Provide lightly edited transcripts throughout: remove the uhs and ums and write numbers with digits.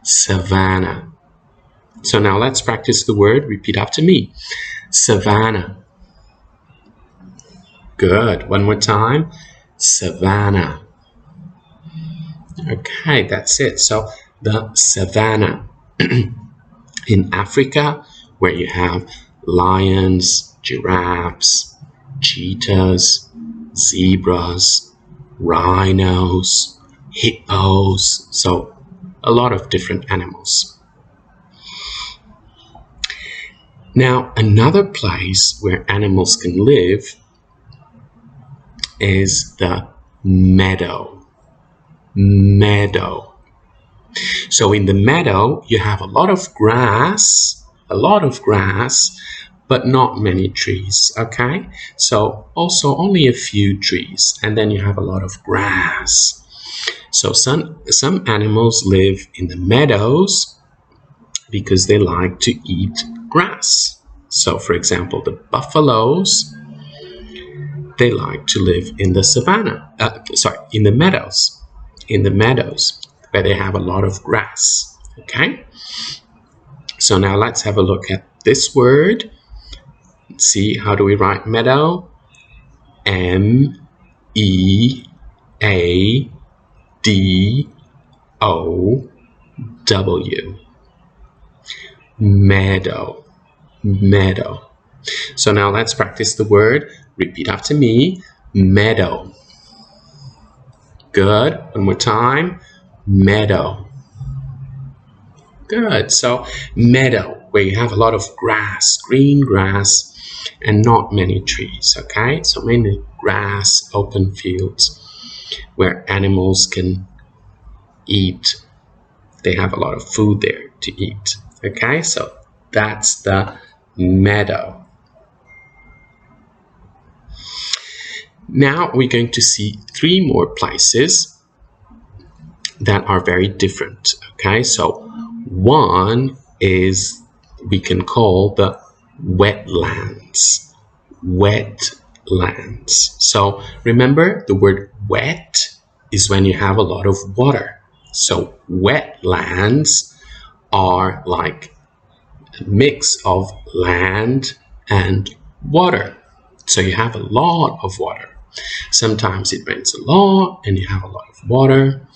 Savannah. So now let's practice the word. Repeat after me. Savannah. Good. One more time. Savannah. Okay, that's it. So the savannah in Africa, where you have lions, giraffes, cheetahs, zebras, rhinos, hippos, so a lot of different animals. Now, another place where animals can live is the meadow. So in the meadow, you have a lot of grass, but not many trees, okay? So also only a few trees, and then you have a lot of grass. So some animals live in the meadows because they like to eat grass. So for example, the buffaloes, they like to live in the savannah, in the meadows where they have a lot of grass, okay? So now let's have a look at this word. See, how do we write meadow? M-E-A-D-O-W. Meadow. So now let's practice the word. Repeat after me. Meadow. Good. One more time. Meadow. Good. So meadow, where you have a lot of grass, green grass, and not many trees, okay? So mainly grass, open fields where animals can eat. They have a lot of food there to eat, okay? So that's the meadow. Now we're going to see 3 more places that are very different, okay? So one is we can call the wetlands. So remember, the word wet is when you have a lot of water. So wetlands are like a mix of land and water. So you have a lot of water. Sometimes it rains a lot and you have a lot of water.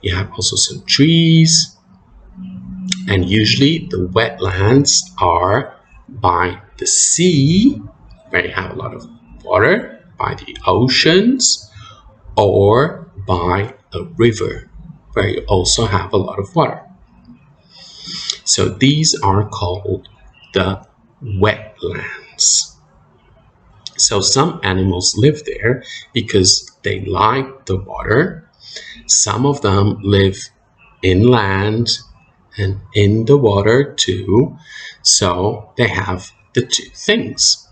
You have also some trees. And usually the wetlands are by the sea, where you have a lot of water, by the oceans, or by a river, where you also have a lot of water. So these are called the wetlands. So some animals live there because they like the water. Some of them live inland and in the water too. So they have the 2 things.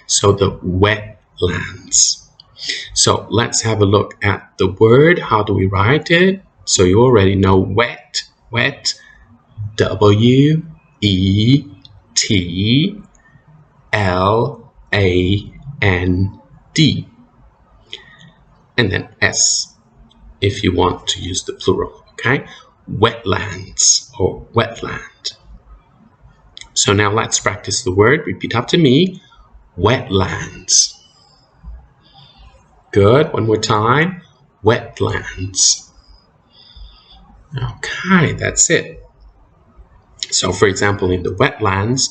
So the wetlands. So let's have a look at the word. How do we write it? So you already know wet. W-E-T-L-A-N-D. And then S if you want to use the plural, okay? Wetlands or wetland. So now let's practice the word. Repeat after me. Wetlands. Good. One more time. Wetlands. Okay, that's it. So for example, in the wetlands,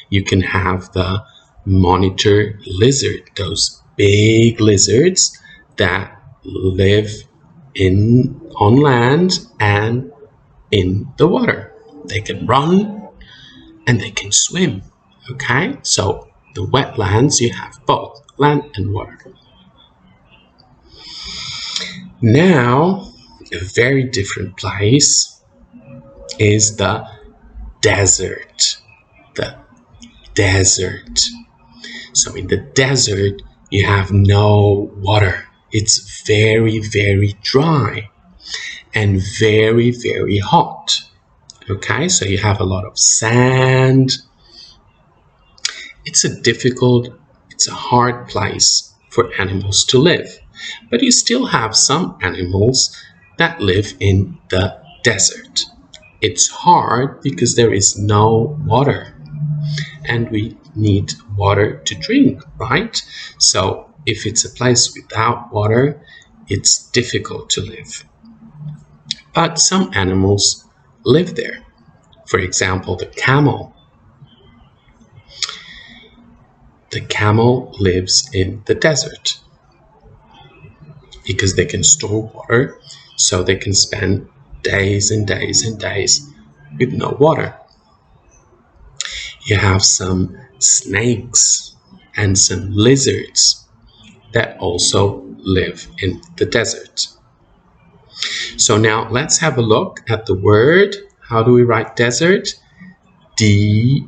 you can have the monitor lizard, those big lizards that live on land and in the water. They can run and they can swim, okay? So the wetlands, you have both land and water. Now, a very different place is the desert. So in the desert, you have no water. It's very, very dry and very, very hot. Okay, so you have a lot of sand. It's a hard place for animals to live. But you still have some animals that live in the desert. It's hard because there is no water and we need water to drink, right? So if it's a place without water, it's difficult to live. But some animals live there. For example, the camel. The camel lives in the desert because they can store water, so they can spend days and days and days with no water. You have some snakes and some lizards that also live in the desert. So now let's have a look at the word. How do we write desert? D-E-S-E-R-T.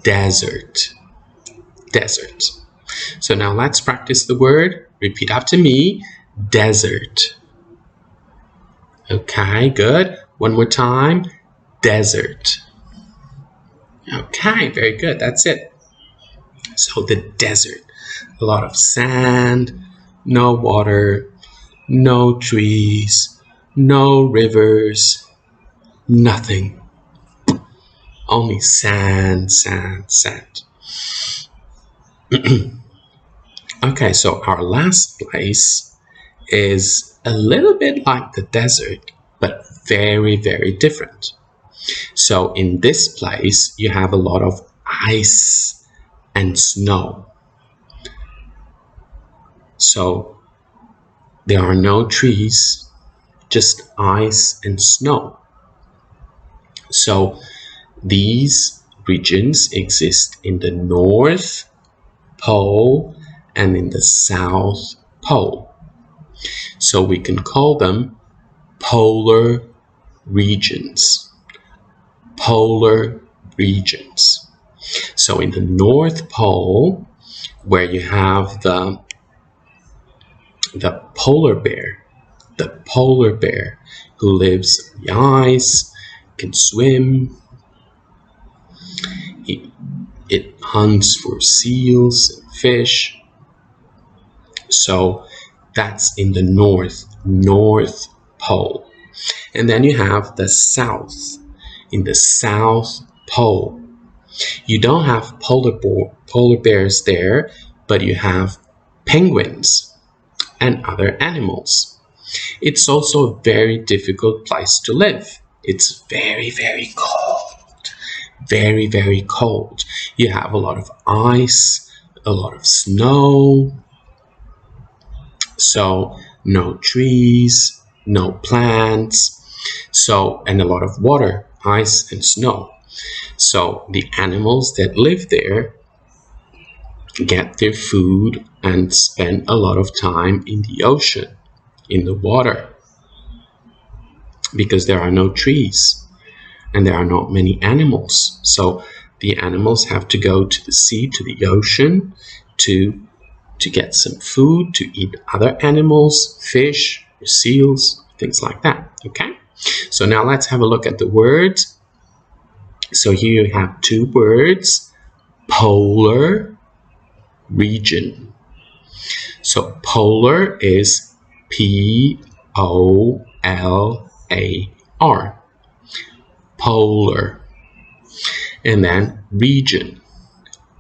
Desert. Desert. So now let's practice the word. Repeat after me. Desert. Okay, good. One more time. Desert. Okay, very good. That's it. So the desert. A lot of sand, no water, no trees, no rivers, nothing. Only sand, sand, sand. Okay, so our last place is a little bit like the desert, but very, very different. So in this place, you have a lot of ice and snow. So there are no trees, just ice and snow. So these regions exist in the North Pole and in the South Pole. So we can call them polar regions. Polar regions. So in the North Pole, where you have the polar bear who lives on the ice, can swim. It hunts for seals and fish. So that's in the North Pole. And then you have the South. In the South Pole, you don't have polar bears there, but you have penguins and other animals. It's also a very difficult place to live. It's very, very cold. Very, very cold. You have a lot of ice, a lot of snow. So no trees, no plants. So, and a lot of water, ice and snow. So the animals that live there get their food and spend a lot of time in the ocean, in the water, because there are no trees and there are not many animals. So the animals have to go to the sea, to the ocean, to get some food, to eat other animals, fish, seals, things like that. Okay? So now let's have a look at the words. So here you have two words, polar region. So polar is P-O-L-A-R. Polar. And then region,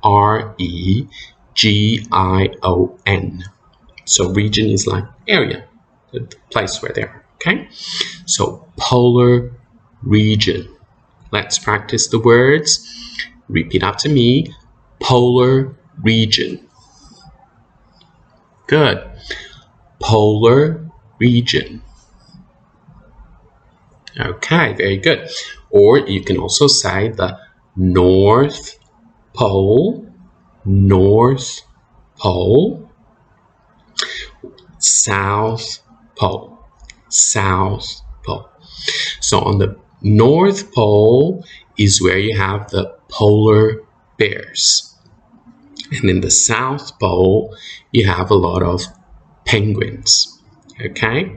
R-E-G-I-O-N. So region is like area, the place where they are. Okay? So polar region. Let's practice the words. Repeat after me. Polar region. Good. Polar region. Okay, very good. Or you can also say the North Pole, North Pole, South Pole, South Pole. So on the North Pole is where you have the polar bears. And in the South Pole, you have a lot of penguins. Okay?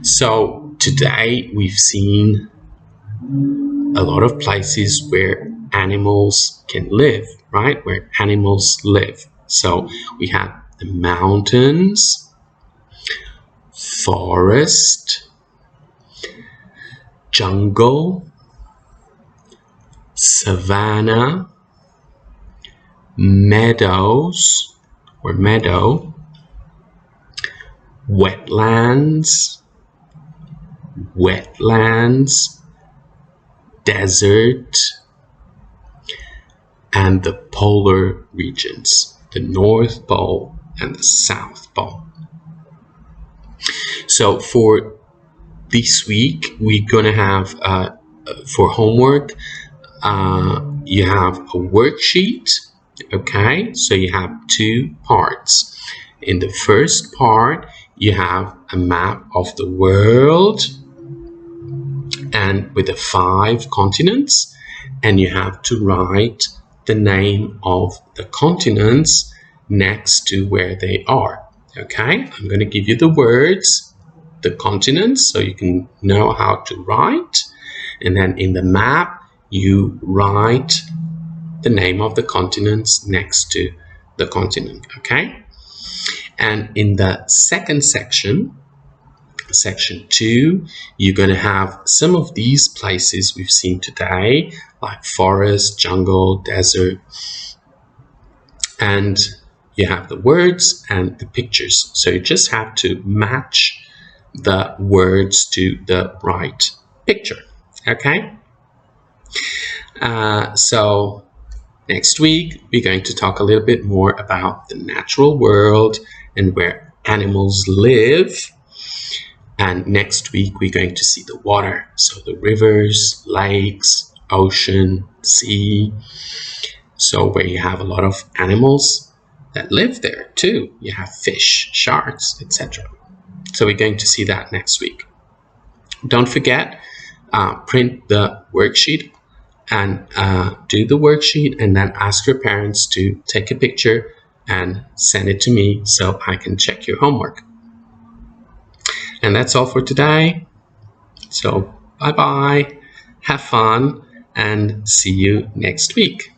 So today we've seen a lot of places where animals can live, right? Where animals live. So we have the mountains, forest, jungle, savanna, meadows or meadow, wetlands, desert, and the polar regions, the North Pole and the South Pole. So for this week, we're gonna have for homework, you have a worksheet. Okay, so you have two parts. In the first part, you have a map of the world and with the 5 continents, and you have to write the name of the continents next to where they are. Okay, I'm going to give you the words, the continents, so you can know how to write, and then in the map you write the name of the continents next to the continent. Okay, and in the second section, section 2, you're going to have some of these places we've seen today, like forest, jungle, desert, and you have the words and the pictures. So you just have to match the words to the right picture. Okay, so next week we're going to talk a little bit more about the natural world and where animals live. And next week we're going to see the water, so the rivers, lakes, ocean, sea, so where you have a lot of animals that live there too. You have fish, sharks, etc. So we're going to see that next week. Don't forget, print the worksheet and do the worksheet, and then ask your parents to take a picture and send it to me so I can check your homework. And that's all for today. So bye-bye, have fun, and see you next week.